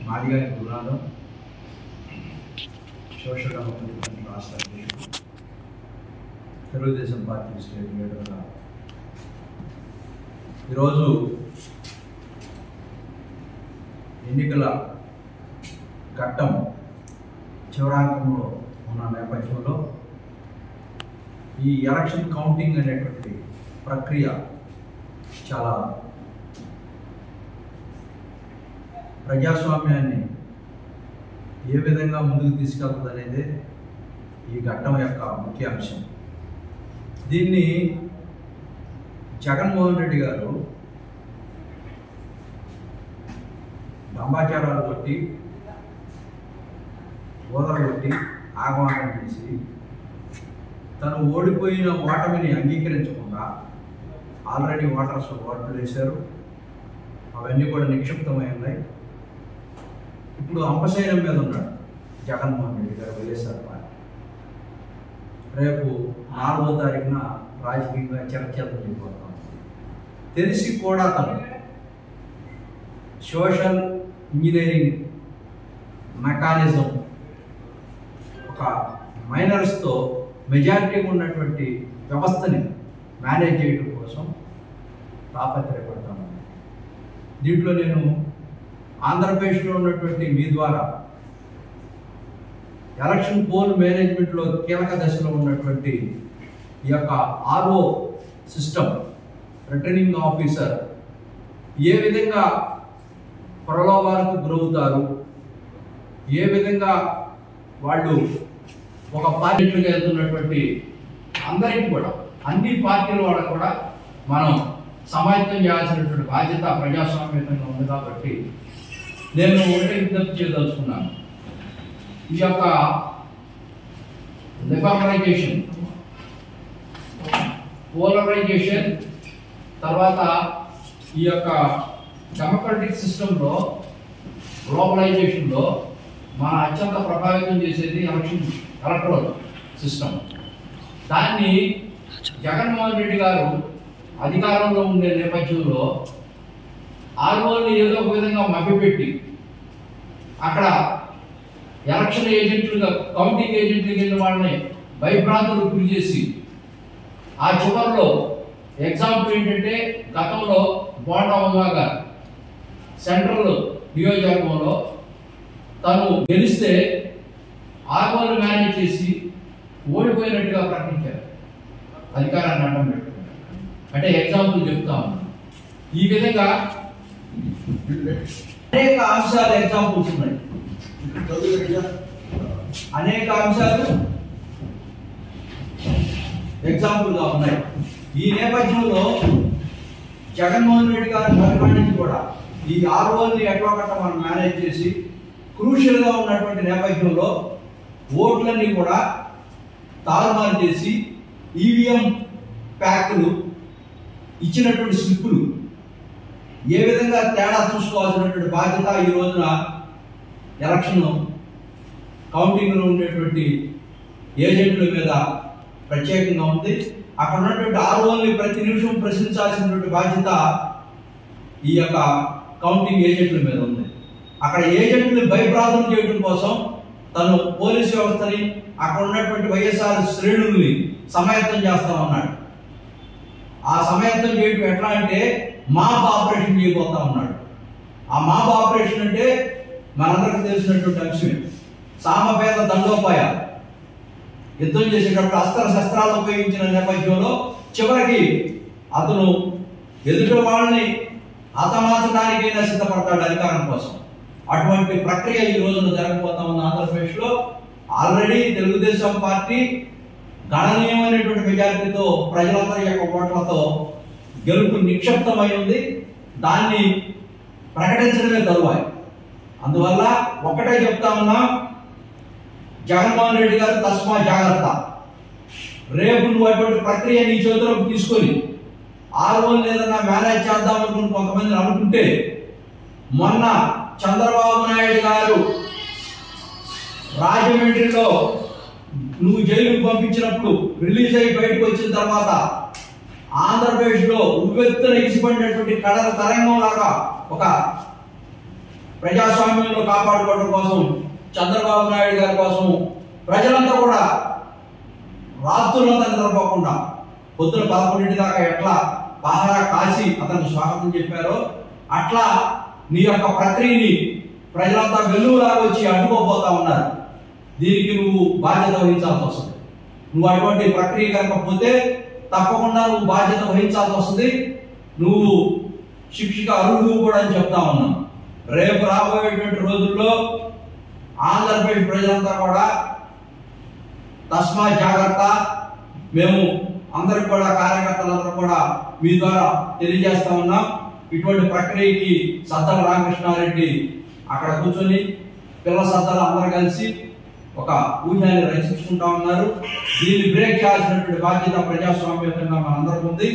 మాదిగాని Gurunatham social democratic రాష్ట్ర అధ్యక్షుడు, Telugu Desam party state లీడర్గా ఈరోజు ఎన్నికల ఘట్టం చివరాంకంలో ఉన్న నేపథ్యంలో ఈ ఎలక్షన్ కౌంటింగ్ అనేటువంటి ప్రక్రియ చాలా ప్రజాస్వామ్యాన్ని ఏ విధంగా ముందుకు తీసుకెళ్తుంది అనేది ఈ ఘట్టం యొక్క ముఖ్య అంశం. దీన్ని జగన్మోహన్ రెడ్డి గారు దంబాచారాలు కొట్టి ఓదలు కొట్టి ఆహ్వానం చేసి తను ఓడిపోయిన ఓటమిని అంగీకరించకుండా ఆల్రెడీ ఓటర్స్ ఓట్లు వేశారు. అవన్నీ కూడా నిక్షిప్తమై ఉన్నాయి. ఇప్పుడు అంపశయనం మీద ఉన్నాడు జగన్మోహన్ రెడ్డి గారు, వైఎస్ఆర్ పార్టీ. రేపు 4వ తారీఖున రాజకీయంగా చర్చలు జరిగిపోతాం. తెలిసి కూడా తను సోషల్ ఇంజనీరింగ్ మెకానిజం ఒక మైనర్స్తో మెజారిటీగా ఉన్నటువంటి వ్యవస్థని మేనేజ్ చేయడం కోసం తాపత్రయపడతాను. దీంట్లో నేను ఆంధ్రప్రదేశ్లో ఉన్నటువంటి మీ ద్వారా ఎలక్షన్ పోల్ మేనేజ్మెంట్లో కీలక దశలో ఉన్నటువంటి ఈ యొక్క ఆర్ఓ సిస్టమ్, రిటర్నింగ్ ఆఫీసర్ ఏ విధంగా ప్రలోభాలకు గురవుతారు, ఏ విధంగా వాళ్ళు ఒక పార్టీకి వెళ్తున్నటువంటి అందరికీ కూడా, అన్ని పార్టీల వాళ్ళకు కూడా మనం సమాయత్తం చేయాల్సినటువంటి బాధ్యత ప్రజాస్వామ్యంగా ఉంది. కాబట్టి నేను ఒకటే విజ్ఞప్తి చేయదలుచుకున్నాను. ఈ యొక్క లిబరలైజేషన్, పోలరైజేషన్, తర్వాత ఈ యొక్క డెమోక్రటిక్ సిస్టంలో గ్లోబలైజేషన్లో మన అత్యంత ప్రభావితం చేసేది ఎలక్ట్రల్ సిస్టమ్. దాన్ని జగన్మోహన్ రెడ్డి గారు అధికారంలో ఉండే నేపథ్యంలో ఆర్ఓల్ని ఏదో ఒక విధంగా మభ్యపెట్టి అక్కడ ఎలక్షన్ ఏజెంట్లుగా, కౌంటింగ్ ఏజెంట్లు కింద వాళ్ళని భయభ్రాంతులకు గురి చేసి ఆ చివరిలో ఎగ్జాంపుల్ ఏంటంటే, గతంలో బోండా ఉమా గారు సెంట్రల్ నియోజకవర్గంలో తను గెలిస్తే ఆర్ఓల్ని మేనేజ్ చేసి ఓడిపోయినట్టుగా ప్రకటించారు, అధికారాన్ని అడ్డం పెట్టుకున్నారు. అంటే ఎగ్జాంపుల్ చెప్తాము. ఈ విధంగా అనేక అంశాలు ఎగ్జాంపుల్స్ ఉన్నాయి, అనేక అంశాలు ఎగ్జాంపుల్గా ఉన్నాయి. ఈ నేపథ్యంలో జగన్మోహన్ రెడ్డి గారి పరిపాలన నుంచి కూడా ఈ ఆర్ఓల్ని ఎట్లా మనం మేనేజ్ చేసి క్రూషియల్గా ఉన్నటువంటి నేపథ్యంలో ఓట్లన్నీ కూడా తారుమారు చేసి ఈవీఎం ప్యాక్లు ఇచ్చినటువంటి స్లిప్పులు ఏ విధంగా తేడా చూసుకోవాల్సినటువంటి బాధ్యత ఈ రోజున ఎలక్షన్ కౌంటింగ్లో ఉండేటువంటి ఏజెంట్ల మీద ప్రత్యేకంగా ఉంది. అక్కడ ఉన్నటువంటి ఆర్ఓల్ని ప్రతి నిమిషం ప్రశ్నించాల్సినటువంటి బాధ్యత ఈ యొక్క కౌంటింగ్ ఏజెంట్ల మీద ఉంది. అక్కడ ఏజెంట్ని భయప్రాంతం చేయడం కోసం తను పోలీసు వ్యవస్థని, అక్కడ ఉన్నటువంటి వైఎస్ఆర్ శ్రేణుల్ని సమాయత్తం చేస్తా ఉన్నాడు. ఆ సమాయత్తం చేయడం ఎట్లా అంటే మాబ్ ఆపరేషన్ చేయబోతా ఉన్నాడు. ఆ మాబ్ ఆపరేషన్ అంటే మనందరికీ తెలిసినటువంటి అంశమే. సామభేద దండోపాయాలు, యుద్ధం చేసేటప్పుడు అస్త్ర శస్త్రాలు ఉపయోగించిన నేపథ్యంలో చివరికి అతను ఎదుటి వాళ్ళని హతమార్చడానికైనా సిద్ధపడతాడు అధికారం కోసం. అటువంటి ప్రక్రియ ఈ రోజున జరగబోతా ఉన్న ఆంధ్రప్రదేశ్లో ఆల్రెడీ తెలుగుదేశం పార్టీ గణనీయమైనటువంటి మెజారిటీతో ప్రజలందరి యొక్క ఓట్లతో గెలుపు నిక్షిప్తమై ఉంది. దాన్ని ప్రకటించడమే తరువాయి. అందువల్ల ఒకటే చెప్తా ఉన్నా, జగన్మోహన్ రెడ్డి గారు తస్మా జాగ్రత్త. రేపు నువ్వు అటువంటి ప్రక్రియ నీ చేతిలోకి తీసుకొని ఆర్ఓల్ని ఏదన్నా మేనేజ్ చేద్దాం అనుకుని కొంతమంది అనుకుంటే, మొన్న చంద్రబాబు నాయుడు గారు రాజమండ్రిలో నువ్వు జైలుకు పంపించినప్పుడు రిలీజ్ అయ్యి బయటకు వచ్చిన తర్వాత ఆంధ్రప్రదేశ్లో ఉవ్వెత్తున ఎగిసిపడినటువంటి కడల తరంగం లాగా ఒక ప్రజాస్వామ్యంలో కాపాడుకోవడం కోసం చంద్రబాబు నాయుడు గారి కోసం ప్రజలంతా కూడా రాత్రులంతా నిద్రపోకుండా పొద్దున 11 దాకా ఎట్లా పహారా కాసి అతనికి స్వాగతం చెప్పారో అట్లా నీ యొక్క ప్రక్రియని ప్రజలంతా వెల్లువలాగా వచ్చి అడ్డుకోబోతా ఉన్నారు. దీనికి నువ్వు బాధ్యత వహించాల్సి వస్తుంది. నువ్వు అటువంటి ప్రక్రియ కనుకపోతే తప్పకుండా నువ్వు బాధ్యత వహించాల్సి వస్తుంది. నువ్వు శిక్షకు అర్హుడు కూడా అని చెప్తా ఉన్నావు. రేపు రాబోయేటువంటి రోజుల్లో ఆంధ్రప్రదేశ్ ప్రజలంతా కూడా తస్మా జాగ్రత్త. మేము అందరికి కూడా కార్యకర్తలందరూ కూడా మీ ద్వారా తెలియజేస్తా ఉన్నాం. ఇటువంటి ప్రక్రియకి సద్దల రామకృష్ణారెడ్డి అక్కడ కూర్చొని పిల్ల సద్దలు అందరూ కలిసి ఒక ఊహ్యాన్ని రచించుకుంటా ఉన్నారు. దీన్ని బ్రేక్ చేయాల్సినటువంటి బాధ్యత ప్రజాస్వామ్యంగా మనందరికీ ఉంది.